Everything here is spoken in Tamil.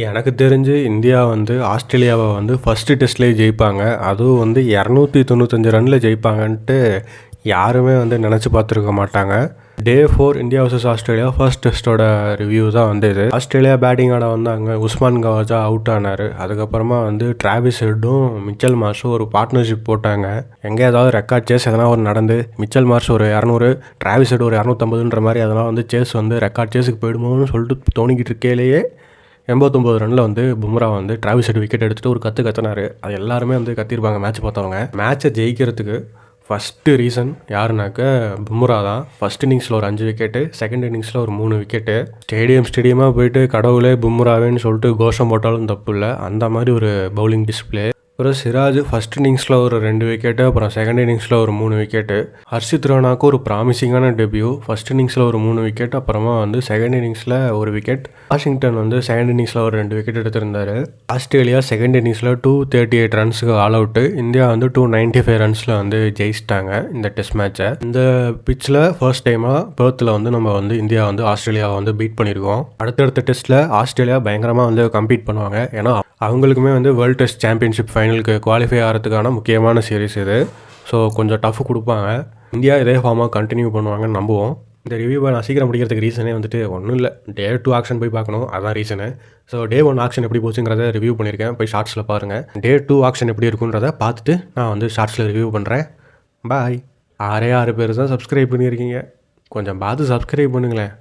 எனக்கு தெரிஞ்சு இந்தியா வந்து ஆஸ்திரேலியாவை வந்து ஃபஸ்ட்டு டெஸ்ட்லேயே ஜெயிப்பாங்க. அதுவும் வந்து 295 ரனில் ஜெயிப்பாங்கன்ட்டு யாருமே வந்து நினச்சி பார்த்துருக்க மாட்டாங்க. Day 4 India versus Australia first டெஸ்ட்டோட ரிவ்யூ தான் வந்து இது. ஆஸ்திரேலியா பேட்டிங் ஆட வந்தாங்க. உஸ்மான் கவாஜா அவுட் ஆனார். அதுக்கப்புறமா வந்து டிராவிஸ் ஹெட்டும் மிச்சல் மார்ஷும் ஒரு பார்ட்னர்ஷிப் போட்டாங்க. எங்கே ஏதாவது ரெக்கார்ட் சேஸ் எதனா ஒரு நடந்து மிச்சல் மார்ஷ் ஒரு 200, டிராவிஸ் ஹெட் ஒரு 250ன்ற மாதிரி அதெல்லாம் வந்து சேஸ் வந்து ரெக்கார்ட் சேஸுக்கு போயிடுமோன்னு சொல்லிட்டு தோணிக்கிட்டு இருக்கையிலேயே 89 ரனில் வந்து பும்ரா வந்து டிராவிஸ் ஹெட் விக்கெட் எடுத்துகிட்டு ஒரு கத்தினார். அது எல்லாருமே வந்து கத்திருப்பாங்க மேட்ச் பார்த்தவங்க. மேட்சை ஜெயிக்கிறதுக்கு ஃபஸ்ட்டு ரீசன் யாருனாக்க பும்ரா தான். ஃபஸ்ட் இன்னிங்ஸில் ஒரு 5 விக்கெட்டு, செகண்ட் இன்னிங்ஸில் ஒரு 3 விக்கெட்டு. ஸ்டேடியமாக போயிட்டு கடவுளே பும்ராவேன்னு சொல்லிட்டு கோஷம் போட்டாலும் தப்பு இல்லை. அந்த மாதிரி ஒரு பவுலிங் டிஸ்பிளே. அப்புறம் சிராஜ் ஃபஸ்ட் இன்னிங்ஸில் ஒரு 2 விக்கெட்டு, அப்புறம் செகண்ட் இன்னிங்ஸில் ஒரு 3 விக்கெட்டு. ஹர்ஷித் ராணாக்கு ஒரு ப்ராமிசிங்கான டெபியூ. ஃபஸ்ட் இன்னிங்ஸில் ஒரு 3 விக்கெட், அப்புறமா வந்து செகண்ட் இன்னிங்ஸில் ஒரு விக்கெட். வாஷிங்டன் வந்து செகண்ட் இன்னிங்ஸில் ஒரு 2 விக்கெட் எடுத்திருந்தார். ஆஸ்திரேலியா செகண்ட் இன்னிங்ஸில் 238 ரன்ஸுக்கு ஆல் அவுட்டு. இந்தியா வந்து 295 ரன்ஸில் வந்து ஜெயிச்சிட்டாங்க இந்த டெஸ்ட் மேட்சை. இந்த பிச்சில் ஃபர்ஸ்ட் டைமாக பெர்த்தில் வந்து நம்ம வந்து இந்தியா வந்து ஆஸ்திரேலியாவை வந்து பீட் பண்ணியிருக்கோம். அடுத்தடுத்த டெஸ்ட்டில் ஆஸ்திரேலியா பயங்கரமாக வந்து கம்பீட் பண்ணுவாங்க. ஏன்னா அவங்களுக்குமே வந்து வேர்ல்டு டெஸ்ட் சாம்பியன்ஷிப் ஃபைனலுக்கு குவாலிஃபை ஆகிறதுக்கான முக்கியமான சீரீஸ் இது. ஸோ கொஞ்சம் டஃப் கொடுப்பாங்க. இந்தியா இதே ஃபார்மாக கண்டினியூ பண்ணுவாங்கன்னு நம்புவோம். இந்த ரிவ்யூவை நான் சீக்கிரம் முடிக்கிறதுக்கு ரீசனே வந்துட்டு ஒன்றும் இல்லை, டே 2 ஆக்ஷன் போய் பார்க்கணும், அதான் ரீசனு. ஸோ டே 1 ஆக்ஷன் எப்படி போச்சுங்கிறத ரிவ்யூ பண்ணியிருக்கேன், போய் ஷார்ட்ஸில் பாருங்கள். டே 2 ஆக்ஷன் எப்படி இருக்குன்றதை பார்த்துட்டு நான் வந்து ஷார்ட்ஸில் ரிவ்யூ பண்ணுறேன். பாய். 6 பேர் தான் சப்ஸ்கிரைப் பண்ணியிருக்கீங்க, கொஞ்சம் பார்த்து சப்ஸ்கிரைப் பண்ணுங்களேன்.